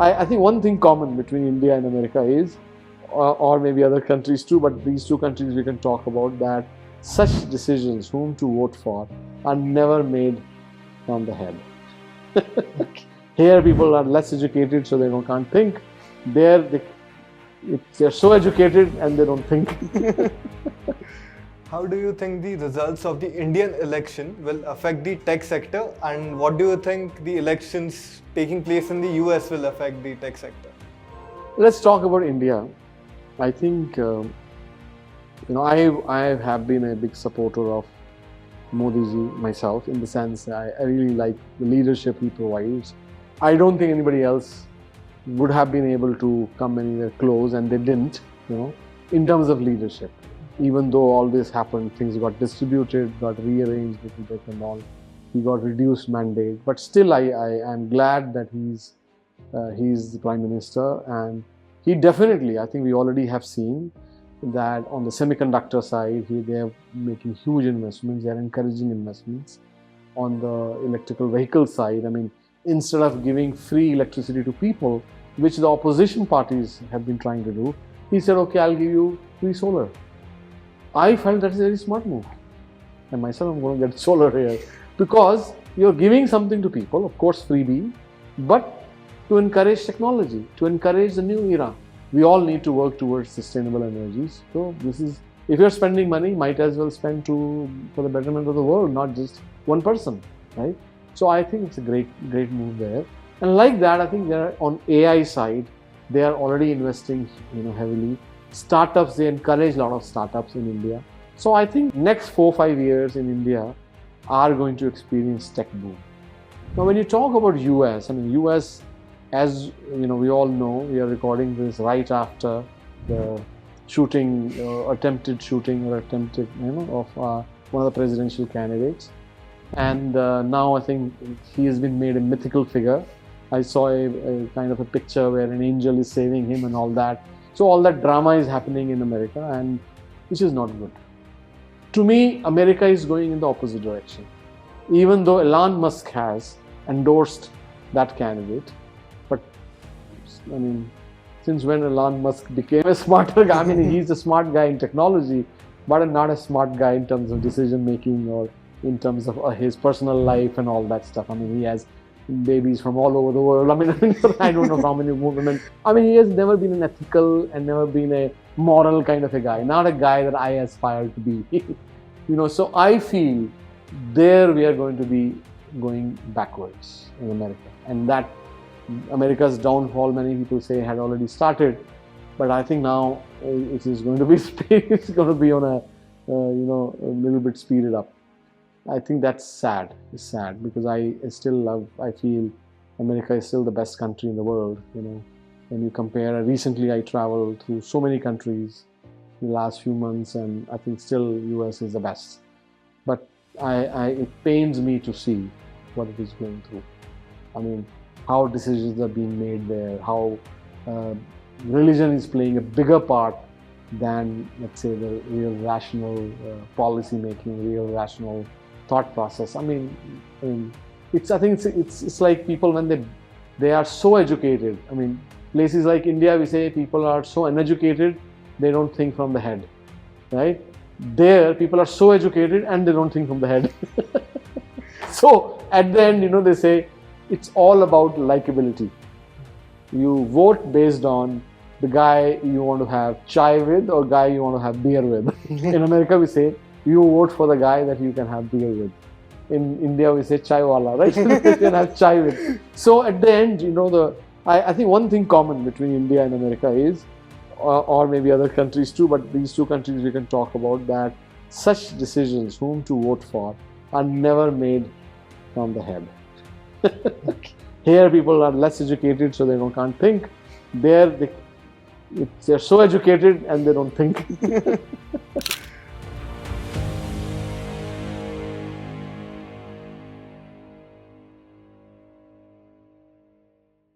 I think one thing common between India and America is, or maybe other countries too, but these two countries we can talk about, that such decisions, whom to vote for, are never made from the head. Here people are less educated, so they can't think. There they're so educated and they don't think. How do you think the results of the Indian election will affect the tech sector, and what do you think the elections taking place in the US will affect the tech sector? Let's talk about India. I think I have been a big supporter of Modi ji myself, in the sense I really like the leadership he provides. I don't think anybody else would have been able to come anywhere close, and they didn't, in terms of leadership. Even though all this happened, things got distributed, got rearranged a little bit and all. He got reduced mandate, but still I am glad that he's the Prime Minister, and he definitely, I think we already have seen that on the semiconductor side, they are making huge investments, they are encouraging investments. On the electrical vehicle side, I mean, instead of giving free electricity to people, which the opposition parties have been trying to do, he said, okay, I'll give you free solar. I felt that's a very smart move. And myself, I'm going to get solar here. Because you're giving something to people, of course freebie, but to encourage technology, to encourage the new era. We all need to work towards sustainable energies. So this is, if you're spending money, might as well spend for the betterment of the world, not just one person, right? So I think it's a great move there. And like that, I think they're on AI side, they are already investing, heavily. Startups, they encourage a lot of startups in India. So I think next 4-5 years in India are going to experience tech boom. Now when you talk about US, I mean US, as we all know, we are recording this right after the shooting, attempted shooting of one of the presidential candidates. And now I think he has been made a mythical figure. I saw a kind of a picture where an angel is saving him and all that. So all that drama is happening in America, and which is not good. To me, America is going in the opposite direction. Even though Elon Musk has endorsed that candidate, but I mean, since when Elon Musk became a smarter guy? I mean, he's a smart guy in technology, but not a smart guy in terms of decision making or in terms of his personal life and all that stuff. I mean, he has babies from all over the world. I mean, I don't know how many women. I mean, he has never been an ethical and never been a moral kind of a guy. Not a guy that I aspire to be. So I feel there we are going to be going backwards in America, and that America's downfall, many people say, had already started. But I think now it is going to be it's going to be on a a little bit speeded up. I think that's sad. It's sad because I feel America is still the best country in the world. When you compare, recently I traveled through so many countries in the last few months, and I think still US is the best. But it pains me to see what it is going through. I mean, how decisions are being made there, how religion is playing a bigger part than, let's say, the real rational policy making, real rational thought process. I think it's like people when they are so educated. I mean, places like India, we say people are so uneducated, they don't think from the head, right? There, people are so educated and they don't think from the head. So at the end, they say it's all about likability. You vote based on the guy you want to have chai with or guy you want to have beer with. In America, we say you vote for the guy that you can have beer with. In India, we say chai wala, right? You can have chai with. So at the end, I think one thing common between India and America is, or maybe other countries too, but these two countries we can talk about, that such decisions, whom to vote for, are never made from the head. Here people are less educated, so they can't think. There they're so educated and they don't think.